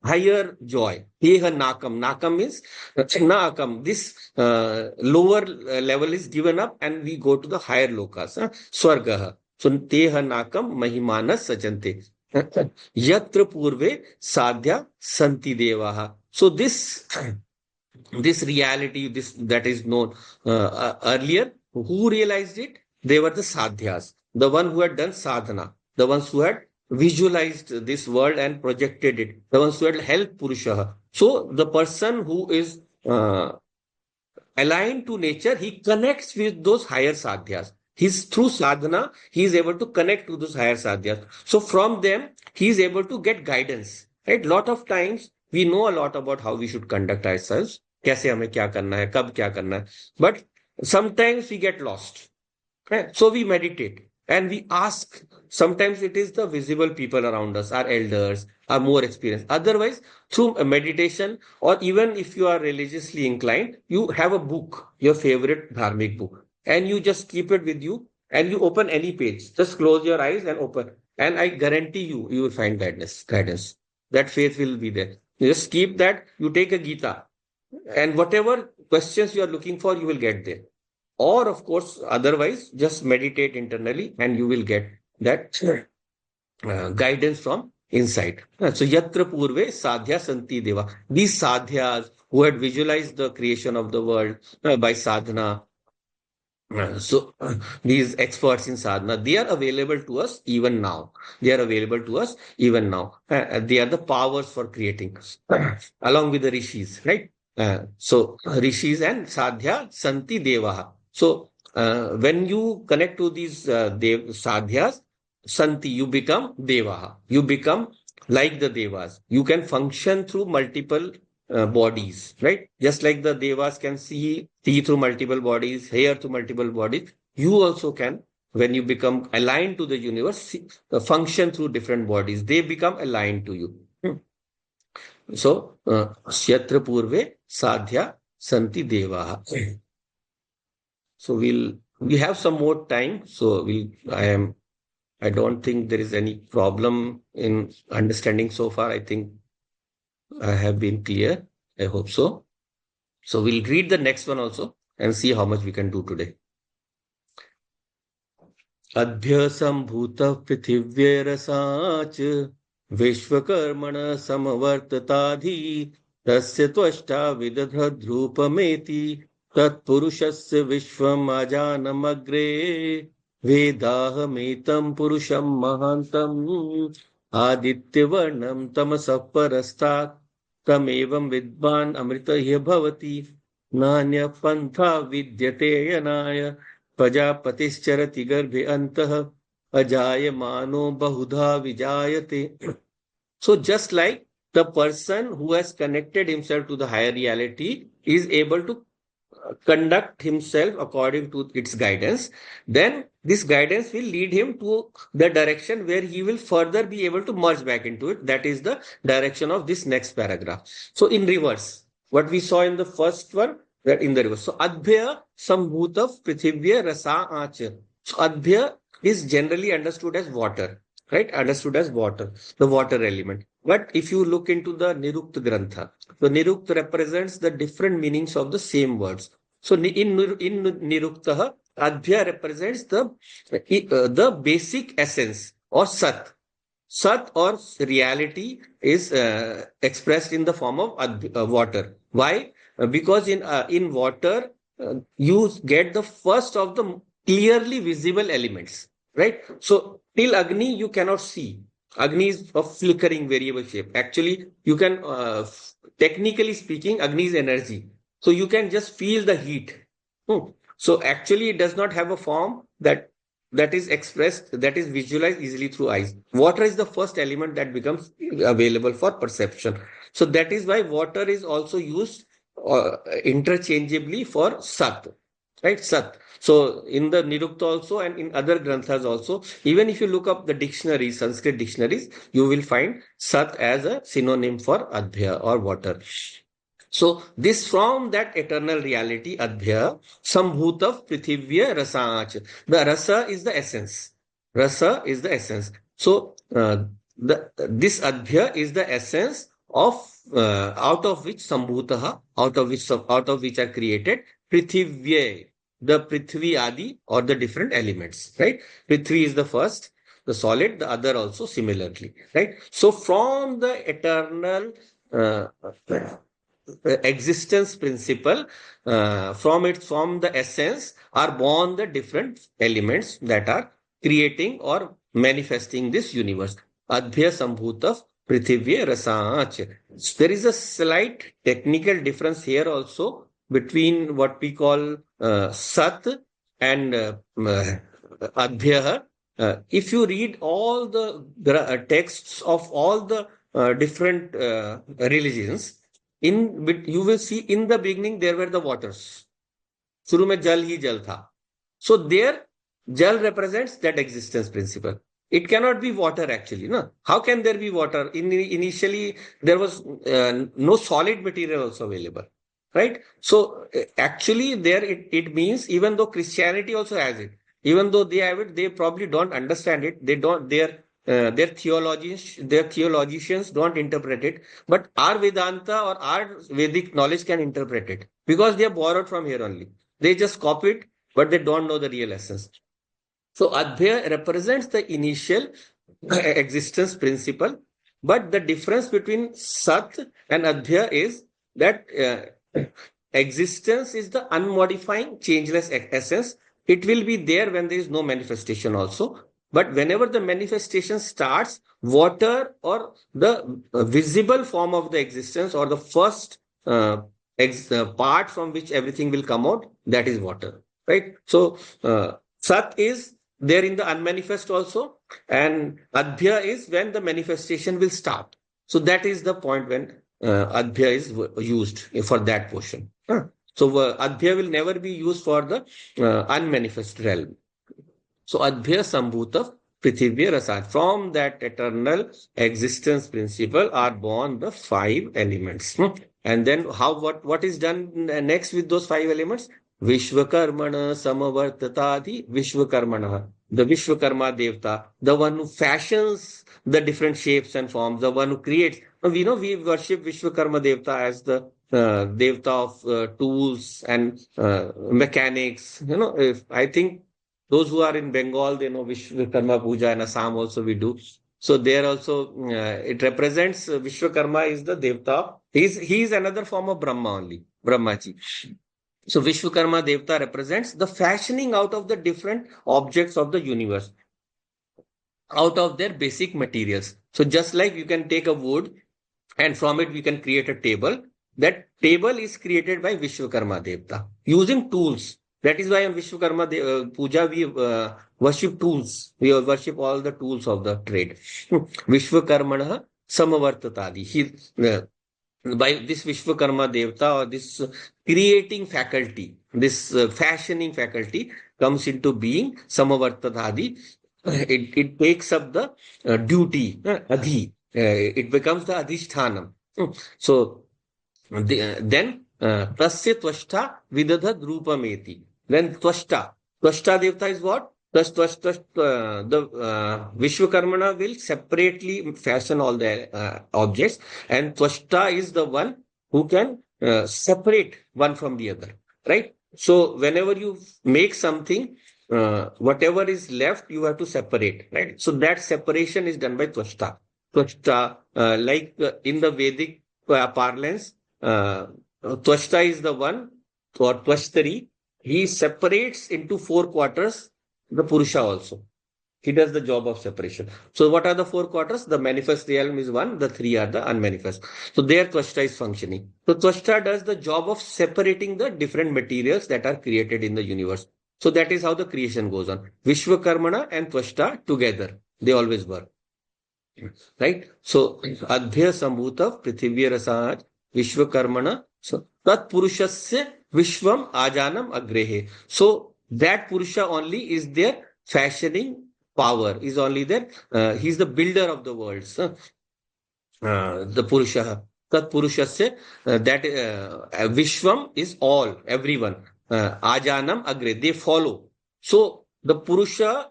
higher joy. Teha Nakam. Nakam is Nakam. This lower level is given up and we go to the higher lokas. Swargaha. So Teha Nakam Mahimanas Sajante. Yatra Purve Sadhya Santi Devaha. So this reality, this that is known earlier, who realized it? They were the sadhyas, the one who had done sadhana, the ones who had visualized this world and projected it, the ones who had helped Purusha. So the person who is aligned to nature, he connects with those higher sadhyas. He's through sadhana, he is able to connect to those higher sadhyas. So from them, he is able to get guidance. Right? Lot of times we know a lot about how we should conduct ourselves. कैसे हमें क्या करना है, कब क्या करना है. But sometimes we get lost. So we meditate and we ask. Sometimes it is the visible people around us, our elders, are more experienced. Otherwise, through a meditation, or even if you are religiously inclined, you have a book, your favorite dharmic book, and you just keep it with you and you open any page. Just close your eyes and open. And I guarantee you, you will find guidance. Guidance. That faith will be there. You just keep that. You take a Gita, and whatever questions you are looking for, you will get there. Or, of course, otherwise, just meditate internally and you will get that guidance from inside. So, yatra purve sadhya santi deva. These sadhyas who had visualized the creation of the world by sadhana, these experts in sadhana, they are available to us even now. They are available to us even now. They are the powers for creating, along with the rishis, right? So rishis and sadhya santi devaha. So when you connect to these sadhyas, santi, you become devaha. You become like the devas. You can function through multiple bodies, right? Just like the devas can see through multiple bodies, hear through multiple bodies, you also can, when you become aligned to the universe, function through different bodies. They become aligned to you. So, Kshetra Purve Sadhya Santi Devaha. So we have some more time. So I don't think there is any problem in understanding so far. I think I have been clear. I hope so. So we'll read the next one also and see how much we can do today. अभ्यसम्भूतः पृथिव्यरसाच विश्वकर्मण समवर्तताधि तस्य त्वष्टा विदधद्रूपमेति तत्पुरुषस्य विश्वमजानमग्रे वेदाहमेतं पुरुषं महान्तम् आदित्यवर्णं तमसः परस्तात् तमेवं विद्वान् अमृतः भवति नान्यः पन्था विद्यते यनाय प्रजापतिश्चरति गर्भे अन्तः अजायमानो बहुधा विजायते. So just like the person who has connected himself to the higher reality is able to conduct himself according to its guidance, then this guidance will lead him to the direction where he will further be able to merge back into it. That is the direction of this next paragraph. So in reverse, what we saw in the first one, that in the reverse. So Adbhya Sambhuta Prithivya Rasa Acha. So Adbhya is generally understood as water, right? Understood as water, the water element. But if you look into the Nirukta Grantha, the Nirukta represents the different meanings of the same words. So in Niruktaha, Adbhya represents the basic essence or Sat. Sat or reality is expressed in the form of water. Why? Because in water, you get the first of the clearly visible elements, right? So till Agni, you cannot see. Agni is of flickering variable shape. Actually, you can, technically speaking, Agni is energy. So you can just feel the heat. So actually, it does not have a form that is expressed, that is visualized easily through eyes. Water is the first element that becomes available for perception. So that is why water is also used interchangeably for Sat, right? Sat. So in the Nirukta also and in other granthas also, even if you look up the dictionaries, Sanskrit dictionaries, you will find Sat as a synonym for Adbhya or water. So this from that eternal reality, Adbhya, Sambhutav Prithivya Rasach. The rasa is the essence. Rasa is the essence. So this Adbhya is the essence of out of which Sambhutaha, out of which are created Prithivya, the Prithvi Adi or the different elements, right? Prithvi is the first, the solid, the other also similarly, right? So from the eternal existence principle, from the essence are born the different elements that are creating or manifesting this universe. Adbhya Sambhuta Prithivya Rasach. There is a slight technical difference here also between what we call Sat and Adbhya. If you read all the texts of all the different religions, you will see in the beginning there were the waters. शुरू में जल ही जल था. So there, jal represents that existence principle. It cannot be water actually. No? How can there be water? Initially, there was no solid material also available. Right? So actually, there it means even though Christianity also has it, even though they have it, they probably don't understand it. They don't. Their theologians don't interpret it. But our Vedanta or our Vedic knowledge can interpret it because they are borrowed from here only. They just copy it, but they don't know the real essence. So Adhyaya represents the initial existence principle, but the difference between Sat and Adhyaya is that existence is the unmodifying, changeless essence. It will be there when there is no manifestation also. But whenever the manifestation starts, water or the visible form of the existence or the first part from which everything will come out, that is water, right? So Sat is there in the unmanifest also, and Adhya is when the manifestation will start. So that is the point when Adhya is used for that portion. So Adhya will never be used for the unmanifest realm. So Adhya Sambhuta Prithivya Rasat. From that eternal existence principle are born the five elements. And then what is done next with those five elements? Vishwakarmana Samavartatadi Vishwakarmana. The Vishwakarma Devta, the one who fashions the different shapes and forms, the one who creates. We know we worship Vishwakarma Devta as the Devta of tools and mechanics. If I think those who are in Bengal, they know Vishwakarma Puja, and Assam also we do. So there also, it represents Vishwakarma is the Devta. He is another form of Brahma only, Brahmaji. So Vishwakarma Devta represents the fashioning out of the different objects of the universe, out of their basic materials. So just like you can take a wood and from it we can create a table, that table is created by Vishwakarma Devta using tools. That is why in Vishwakarma Puja we worship tools. We worship all the tools of the trade. Vishwakarmana Samavartatadi. By this Vishwakarma Devta or this creating faculty, this fashioning faculty comes into being, Samavartatadi. It takes up the duty, Adhi. It becomes the Adhishthanam. So then Tasya Tvashta Vidadha Drupameti. Then Tvashta. Tvashta Devta is what? The Vishwakarmana will separately fashion all the objects, and Tvashta is the one who can separate one from the other, right? So whenever you make something, whatever is left, you have to separate, right? So that separation is done by Tvashta. Tvashta, in the Vedic parlance, Tvashta is the one, or Tvashtari. He separates into four quarters the Purusha also. He does the job of separation. So what are the four quarters? The manifest realm is one, the three are the unmanifest. So there Tvashta is functioning. So Tvashta does the job of separating the different materials that are created in the universe. So that is how the creation goes on. Vishwakarmana and Tvashta together, they always work. Right? So Adhya Sambhuta Prithivya Rasaj Vishwakarmana. So Tat Purushasya Vishwam Ajanam Agrehe. So that Purusha only is there fashioning power, is only there. He's the builder of the worlds. The Purusha. Tat Purushasya, that Vishwam is all, everyone. Ajanam Agre, they follow. So the Purusha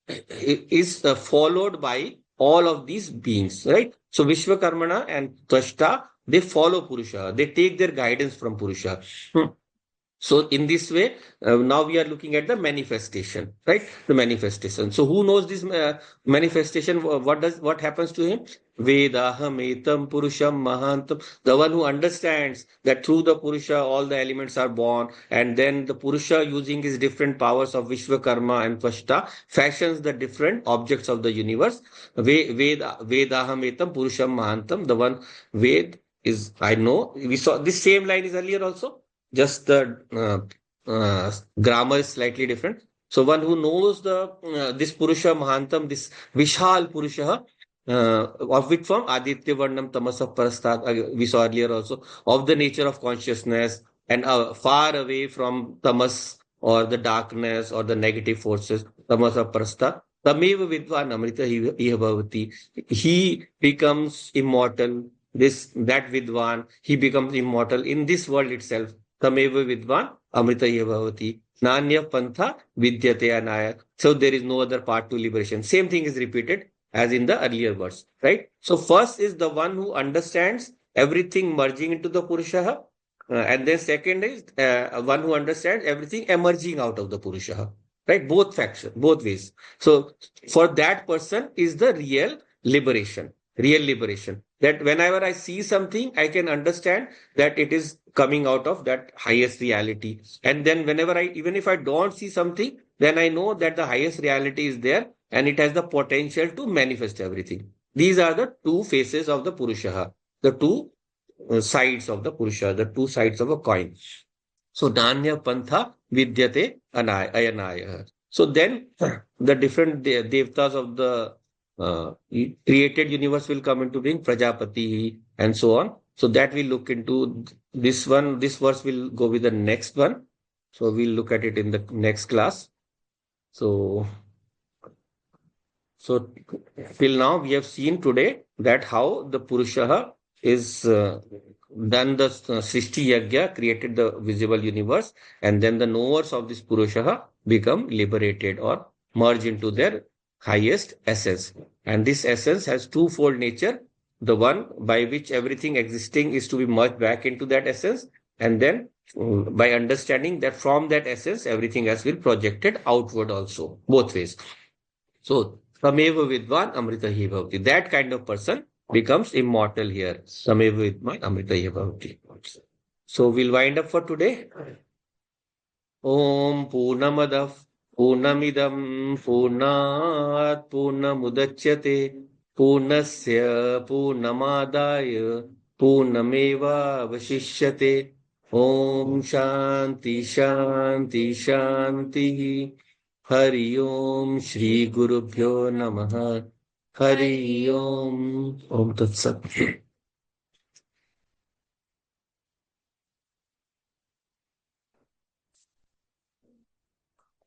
is followed by all of these beings, right? So Vishwakarmana and Tvashta, they follow Purusha. They take their guidance from Purusha. So in this way, now we are looking at the manifestation, right? The manifestation. So who knows this manifestation? What happens to him? Vedaham etam purusham mahantam. The one who understands that through the Purusha all the elements are born, and then the Purusha using his different powers of Vishwakarma and Tvashta fashions the different objects of the universe. Vedaham etam purusham mahantam. The one Ved is, I know, we saw this same line is earlier also. Just the grammar is slightly different. So one who knows the this Purusha Mahantam, this Vishal Purusha, Of which form? Aditya Varnam Tamasa Parastat, we saw earlier also, of the nature of consciousness and far away from tamas or the darkness or the negative forces, tamasa parasta. Tameva Vidvan Amrita Iha Bhavati. He becomes immortal. That Vidvan, he becomes immortal in this world itself. Tameva Vidvan Amrita Iha Bhavati. Nanya Pantha Vidyate Anaya. So there is no other path to liberation. Same thing is repeated as in the earlier verse, right? So first is the one who understands everything merging into the Purusha, and then second is one who understands everything emerging out of the Purusha, right? Both faction, both ways. So for that person is the real liberation. That whenever I see something, I can understand that it is coming out of that highest reality. And then whenever even if I don't see something, then I know that the highest reality is there and it has the potential to manifest everything. These are the two faces of the Purusha, the two sides of the Purusha, the two sides of a coin. So Nanya Pantha Vidyate Ayanaya. So then the different devtas of the created universe will come into being, Prajapati and so on. So that we'll look into this one. This verse will go with the next one. So we'll look at it in the next class. So so till now we have seen today that how the Purusha is done the Srishti Yagya, created the visible universe, and then the knowers of this Purusha become liberated or merge into their highest essence. And this essence has twofold nature. The one by which everything existing is to be merged back into that essence, and then by understanding that from that essence everything has been projected outward also, both ways. So, Sameva Vidvan Amrita Hi Bhavati. That kind of person becomes immortal here. Sameva Vidvan Amrita Hi Bhavati. So, we'll wind up for today. Om Purnamadav Purnamidam Purnat Purnamudachyate Purnasya Purnamadaya Purnameva Vashishyate. Om Shanti Shanti Shanti. Hari ओम श्री गुरुभ्यो नमः हरि ओम ओम तत्सत